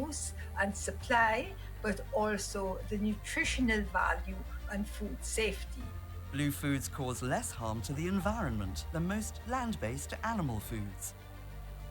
use and supply, but also the nutritional value and food safety. Blue foods cause less harm to the environment than most land-based animal foods.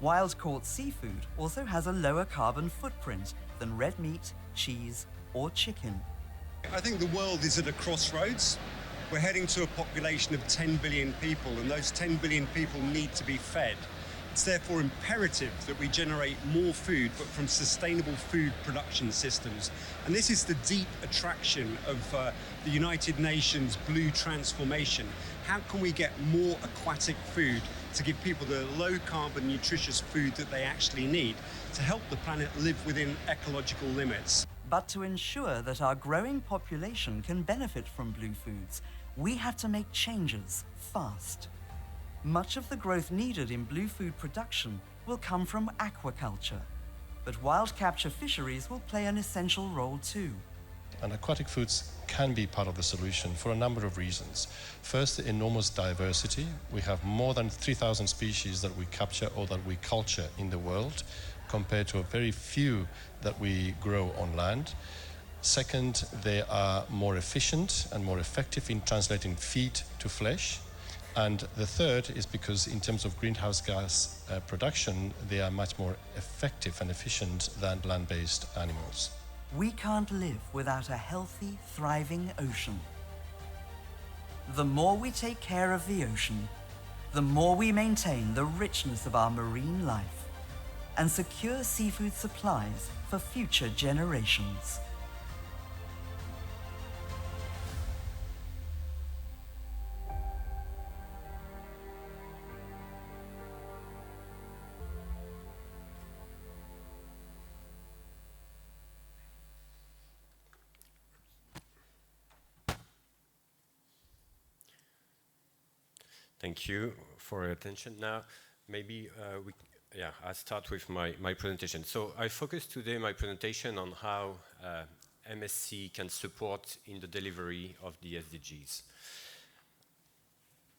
Wild-caught seafood also has a lower carbon footprint than red meat, cheese, or chicken. I think the world is at a crossroads. We're heading to a population of 10 billion people, and those 10 billion people need to be fed. It's therefore imperative that we generate more food, but from sustainable food production systems. And this is the deep attraction of the United Nations Blue Transformation. How can we get more aquatic food to give people the low-carbon, nutritious food that they actually need to help the planet live within ecological limits? But to ensure that our growing population can benefit from blue foods, we have to make changes fast. Much of the growth needed in blue food production will come from aquaculture, but wild capture fisheries will play an essential role too. And aquatic foods can be part of the solution for a number of reasons. First, the enormous diversity. We have more than 3,000 species that we capture or that we culture in the world, compared to a very few that we grow on land. Second, they are more efficient and more effective in translating feed to flesh. And the third is because in terms of greenhouse gas production, they are much more effective and efficient than land-based animals. We can't live without a healthy, thriving ocean. The more we take care of the ocean, the more we maintain the richness of our marine life and secure seafood supplies for future generations. Thank you for your attention. Now, maybe I'll start with my presentation. So I focus today my presentation on how MSC can support in the delivery of the SDGs.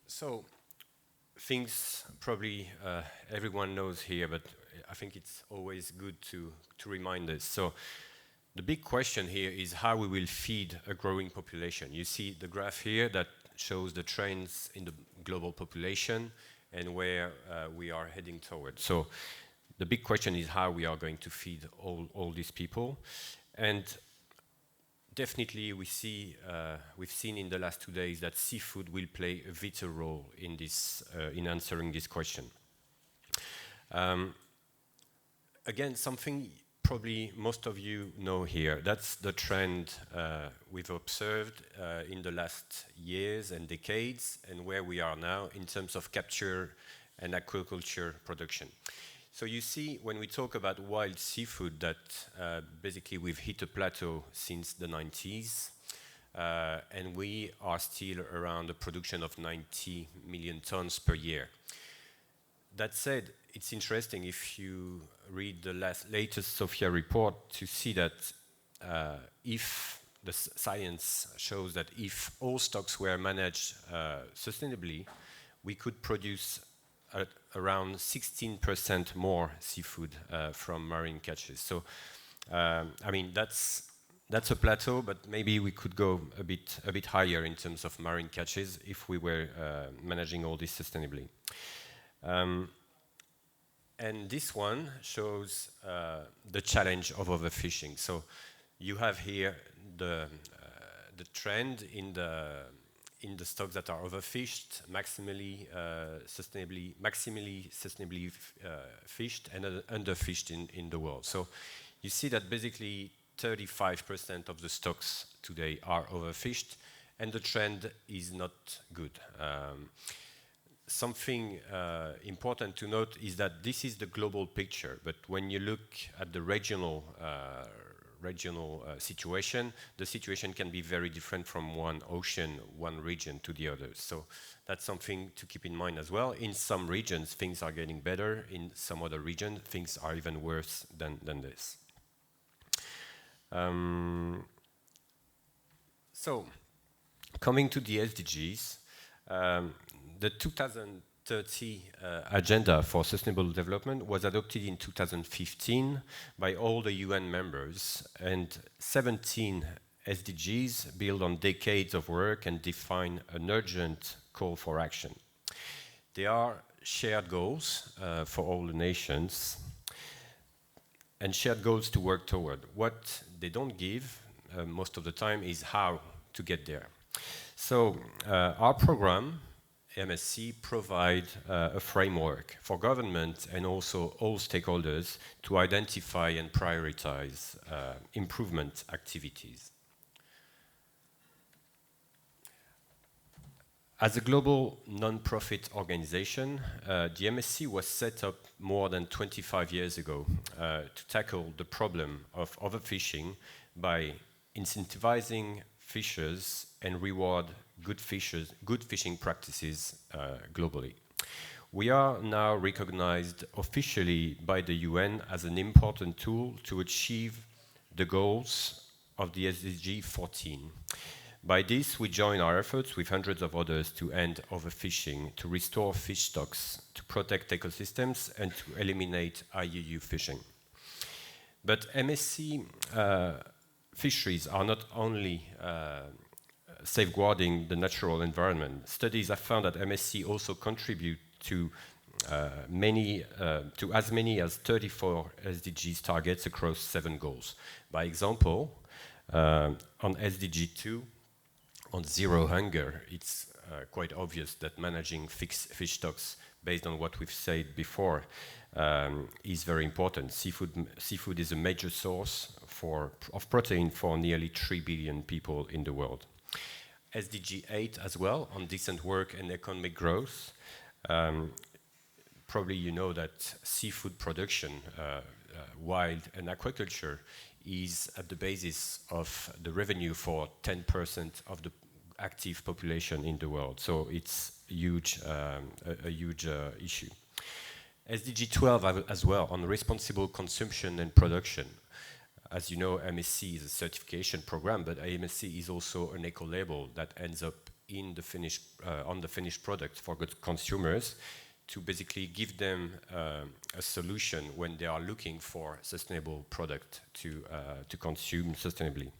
So things probably everyone knows here, but I think it's always good to remind us. So the big question here is how we will feed a growing population. You see the graph here that shows the trends in the global population and where we are heading toward. So the big question is how we are going to feed all these people. And definitely we've seen in the last 2 days that seafood will play a vital role in this, in answering this question. Again, something probably most of you know here. That's the trend we've observed in the last years and decades, and where we are now in terms of capture and aquaculture production. So you see, when we talk about wild seafood, that basically we've hit a plateau since the 90s, and we are still around a production of 90 million tons per year. That said, it's interesting if you read the latest SOFIA report to see that if the science shows that if all stocks were managed sustainably, we could produce around 16% more seafood from marine catches. So, I mean, that's a plateau, but maybe we could go a bit higher in terms of marine catches if we were managing all this sustainably. And this one shows the challenge of overfishing. So you have here the trend in the stocks that are overfished, maximally sustainably fished, and underfished in the world. So you see that basically 35% of the stocks today are overfished, and the trend is not good. Something important to note is that this is the global picture, but when you look at the regional situation, the situation can be very different from one ocean, one region to the others. So that's something to keep in mind as well. In some regions, things are getting better. In some other regions, things are even worse than this. So coming to the SDGs, the 2030 agenda for sustainable development was adopted in 2015 by all the UN members, and 17 SDGs build on decades of work and define an urgent call for action. They are shared goals for all the nations, and shared goals to work toward. What they don't give most of the time is how to get there. So our program, MSC, provide a framework for government and also all stakeholders to identify and prioritize improvement activities. As a global non-profit organization, the MSC was set up more than 25 years ago to tackle the problem of overfishing by incentivizing fishers and reward good fishing practices globally. We are now recognized officially by the UN as an important tool to achieve the goals of the SDG 14. By this, we join our efforts with hundreds of others to end overfishing, to restore fish stocks, to protect ecosystems, and to eliminate IUU fishing. But MSC fisheries are not only safeguarding the natural environment. Studies have found that MSC also contribute to as many as 34 SDGs targets across 7 goals. By example, on SDG 2, on zero hunger, it's quite obvious that managing fish stocks, based on what we've said before, is very important. Seafood is a major source of protein for nearly 3 billion people in the world. SDG 8 as well, on decent work and economic growth. Probably you know that seafood production, wild and aquaculture, is at the basis of the revenue for 10% of the active population in the world. So it's huge, a huge issue. SDG 12 as well, on responsible consumption and production. As you know, MSC is a certification program, but AMSC is also an eco-label that ends up in the on the finished product for good consumers, to basically give them a solution when they are looking for sustainable product to consume sustainably.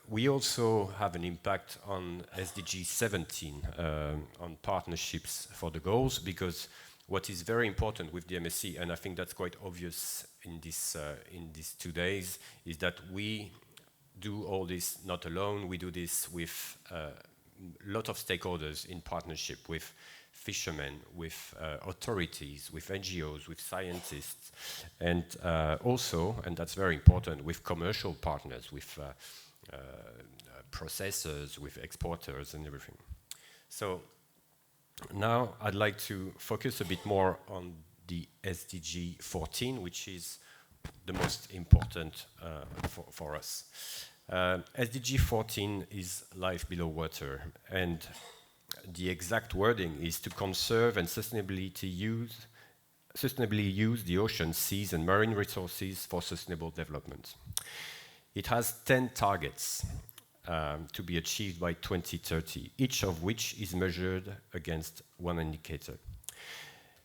We also have an impact on SDG 17, on partnerships for the goals, because what is very important with the MSC, and I think that's quite obvious in these 2 days, is that we do all this not alone. We do this with a lot of stakeholders in partnership with fishermen, with authorities, with NGOs, with scientists, and also, and that's very important, with commercial partners, with processors, with exporters and everything. So now I'd like to focus a bit more on the SDG 14, which is the most important for us. SDG 14 is life below water, and the exact wording is to conserve and sustainably use the oceans, seas and marine resources for sustainable development. It has 10 targets to be achieved by 2030, each of which is measured against one indicator.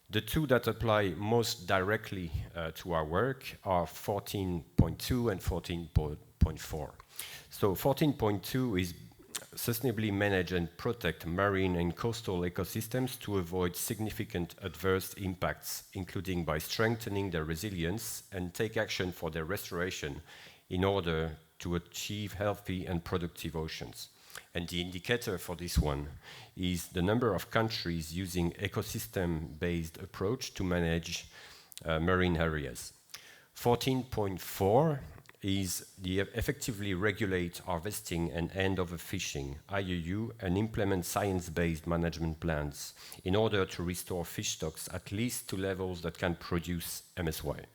The 2 that apply most directly to our work are 14.2 and 14.4. So 14.2 is sustainably manage and protect marine and coastal ecosystems to avoid significant adverse impacts, including by strengthening their resilience and take action for their restoration in order to achieve healthy and productive oceans. And the indicator for this one is the number of countries using ecosystem-based approach to manage marine areas. 14.4 is the effectively regulate harvesting and end overfishing, IUU, and implement science-based management plans in order to restore fish stocks at least to levels that can produce MSY.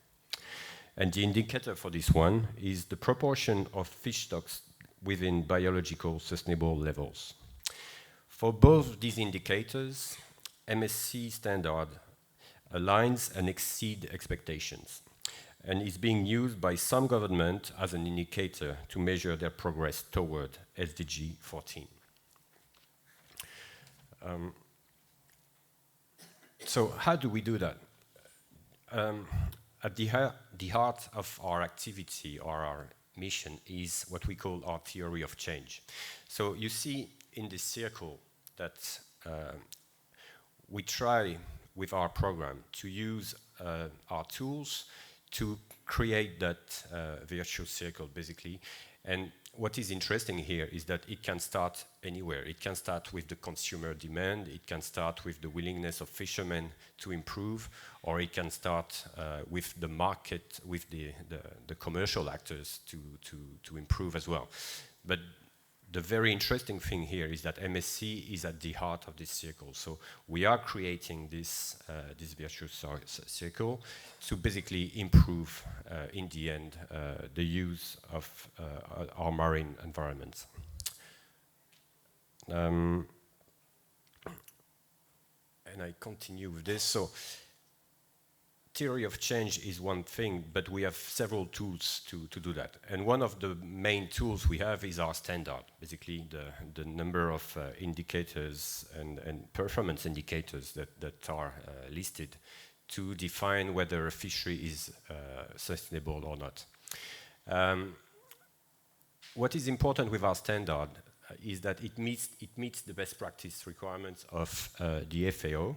And the indicator for this one is the proportion of fish stocks within biological sustainable levels. For both these indicators, MSC standard aligns and exceeds expectations, and is being used by some government as an indicator to measure their progress toward SDG 14. So how do we do that? At the heart of our activity or our mission is what we call our theory of change. So you see in this circle that we try with our program to use our tools to create that virtuous circle, basically. And what is interesting here is that it can start anywhere. It can start with the consumer demand, it can start with the willingness of fishermen to improve, or it can start with the market, with the commercial actors to improve as well. But the very interesting thing here is that MSC is at the heart of this circle. So we are creating this virtuous circle to basically improve, in the end, the use of our marine environments. And I continue with this. So theory of change is one thing, but we have several tools to do that. And one of the main tools we have is our standard, basically the number of indicators and performance indicators that are listed to define whether a fishery is sustainable or not. What is important with our standard is that it meets the best practice requirements of the FAO.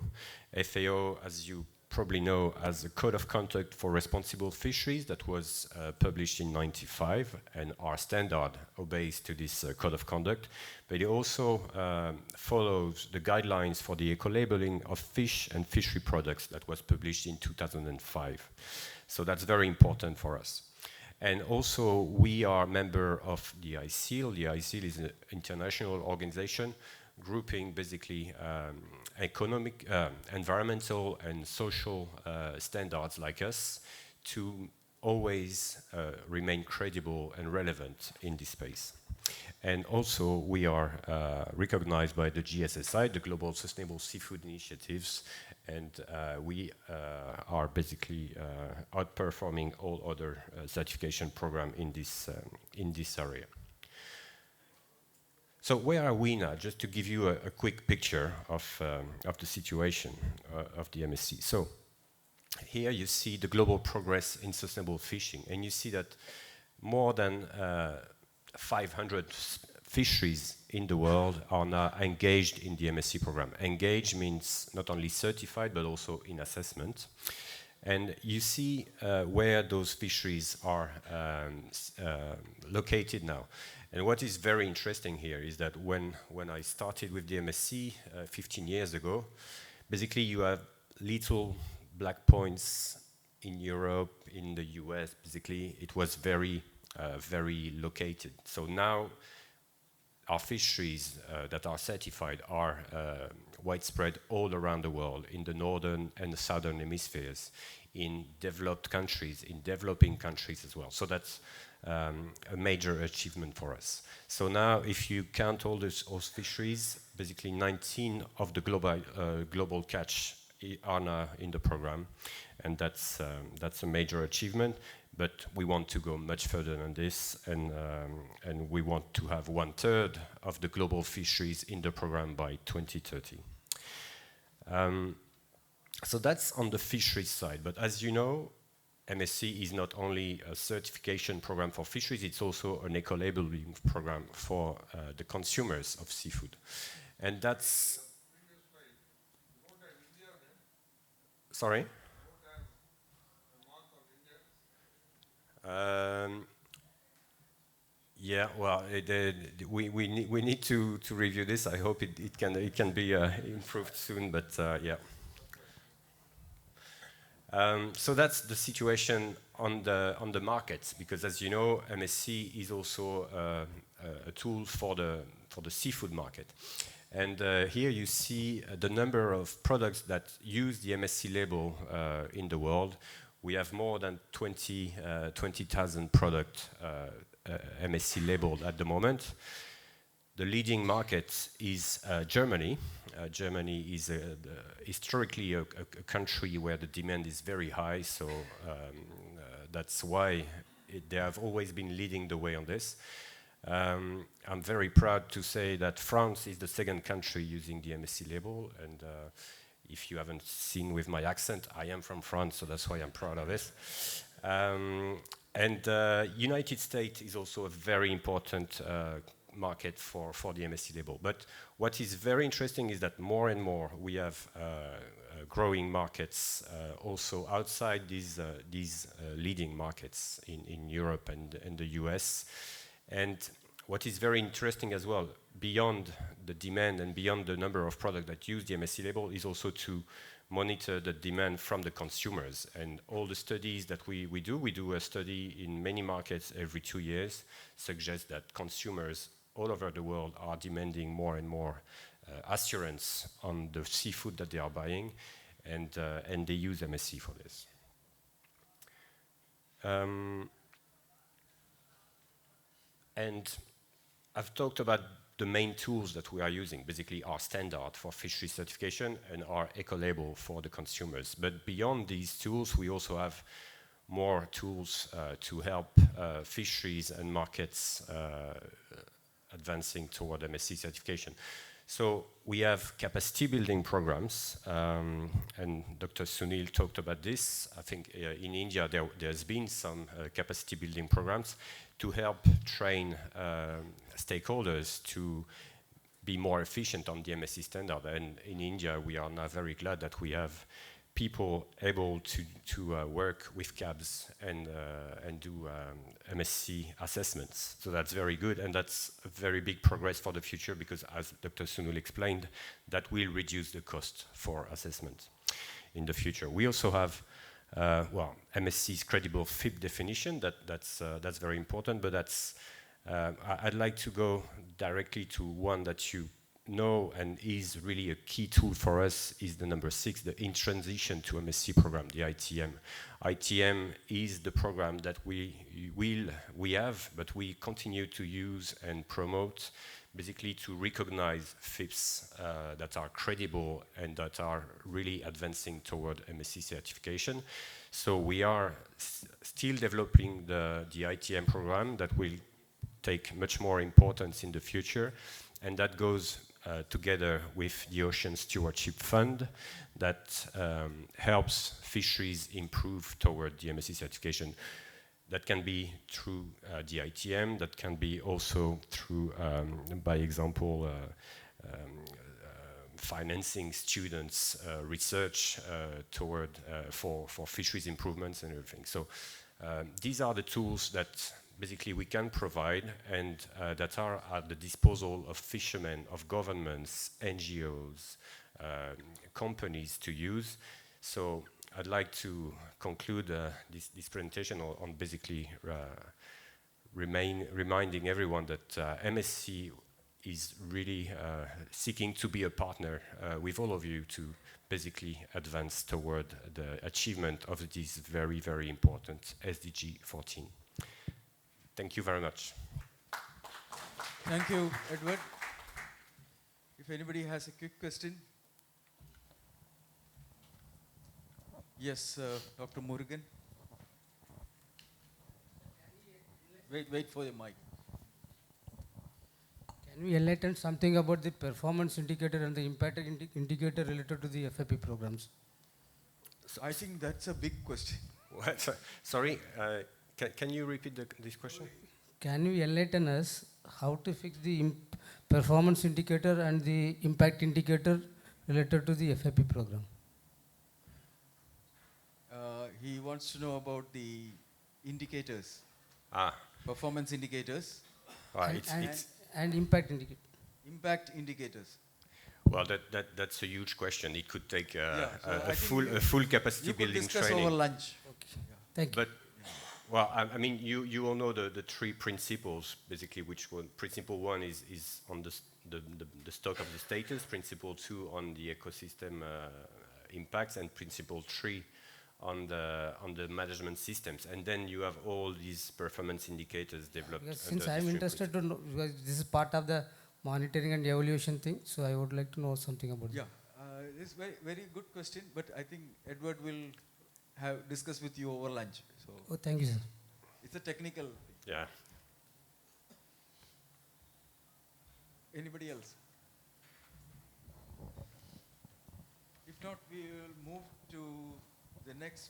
FAO, as you probably know, as a code of conduct for responsible fisheries that was published in '95, and our standard obeys to this code of conduct, but it also follows the guidelines for the eco-labeling of fish and fishery products that was published in 2005. So that's very important for us. And also, we are a member of the ICIL. The ICIL is an international organization grouping basically economic, environmental and social standards like us to always remain credible and relevant in this space. And also we are recognized by the GSSI, the Global Sustainable Seafood Initiatives, and we are basically outperforming all other certification programs in this area. So where are we now? Just to give you a quick picture of the situation of the MSC. So here you see the global progress in sustainable fishing, and you see that more than 500 fisheries in the world are now engaged in the MSC program. Engaged means not only certified, but also in assessment. And you see where those fisheries are located now. And what is very interesting here is that when I started with the MSC 15 years ago, basically you have little black points in Europe, in the US, basically it was very located. So now our fisheries that are certified are widespread all around the world, in the northern and the southern hemispheres, in developed countries, in developing countries as well. So that's a major achievement for us. So now, if you count all those fisheries, basically 19 of the global catch are now in the program, and that's a major achievement. But we want to go much further than this, and we want to have 1/3 of the global fisheries in the program by 2030. So that's on the fisheries side. But as you know, MSC is not only a certification program for fisheries, it's also an eco-labeling program for the consumers of seafood. And that's... Sorry? Yeah, well, we need to review this. I hope it can be improved soon, but yeah. So that's the situation on the markets, because as you know, MSC is also a tool for the seafood market. And here you see the number of products that use the MSC label in the world. We have more than 20,000 products MSC labeled at the moment. The leading market is Germany. Germany is historically a country where the demand is very high, so that's why they have always been leading the way on this. I'm very proud to say that France is the second country using the MSC label, and If you haven't seen with my accent, I am from France, so that's why I'm proud of it. United States is also a very important market for the MSC label. But what is very interesting is that more and more we have growing markets also outside these leading markets in Europe and the US. And what is very interesting as well, beyond the demand and beyond the number of products that use the MSC label, is also to monitor the demand from the consumers. And all the studies that we do a study in many markets every 2 years, suggests that consumers all over the world are demanding more and more assurance on the seafood that they are buying, and they use MSC for this. And I've talked about the main tools that we are using, basically our standard for fishery certification and our eco-label for the consumers. But beyond these tools, we also have more tools to help fisheries and markets advancing toward MSC certification. So we have capacity building programs, and Dr. Sunil talked about this. I think in India there's been some capacity building programs to help train stakeholders to be more efficient on the MSC standard. And in India, we are now very glad that we have people able to work with cabs and do MSC assessments. So that's very good, and that's a very big progress for the future, because as Dr. Sunul explained, that will reduce the cost for assessment in the future. We also have MSC's credible FIP definition. That's very important, but I'd like to go directly to one that you know and is really a key tool for us, is the number 6, the In Transition to MSC program, the ITM. ITM is the program that we have, but we continue to use and promote, basically to recognize FIPs that are credible and that are really advancing toward MSC certification. So we are still developing the ITM program that will take much more importance in the future, and that goes together with the Ocean Stewardship Fund that helps fisheries improve toward the MSC certification. That can be through the ITM, that can be also through, by example, financing students' research toward for fisheries improvements and everything. So these are the tools that basically we can provide, and that are at the disposal of fishermen, of governments, NGOs, companies to use. So I'd like to conclude this presentation on basically reminding everyone that MSC is really seeking to be a partner with all of you to basically advance toward the achievement of this very, very important SDG 14. Thank you very much. Thank you, Edward. If anybody has a quick question. Yes, Dr. Murugan. Wait for the mic. Can we enlighten something about the performance indicator and the impact indicator related to the FAP programs? So I think that's a big question. What? Sorry, can you repeat this question? Can you enlighten us how to fix the performance indicator and the impact indicator related to the FAP program? He wants to know about the indicators, performance indicators, and impact indicator. Impact indicators. Well, that's a huge question. It could take a full capacity building training. You could discuss over lunch. Okay. Yeah. Thank you. But well, I mean, you all know the 3 principles, basically, which one. Principle 1 is on the stock of the status, principle 2 on the ecosystem impacts, and principle 3 on the management systems. And then you have all these performance indicators developed. Because since I'm interested to know, because this is part of the monitoring and evaluation thing, so I would like to know something about that. It's very, very good question, but I think Edward will discuss with you over lunch. So thank you, sir. It's a technical thing. Yeah. Anybody else? If not, we will move to the next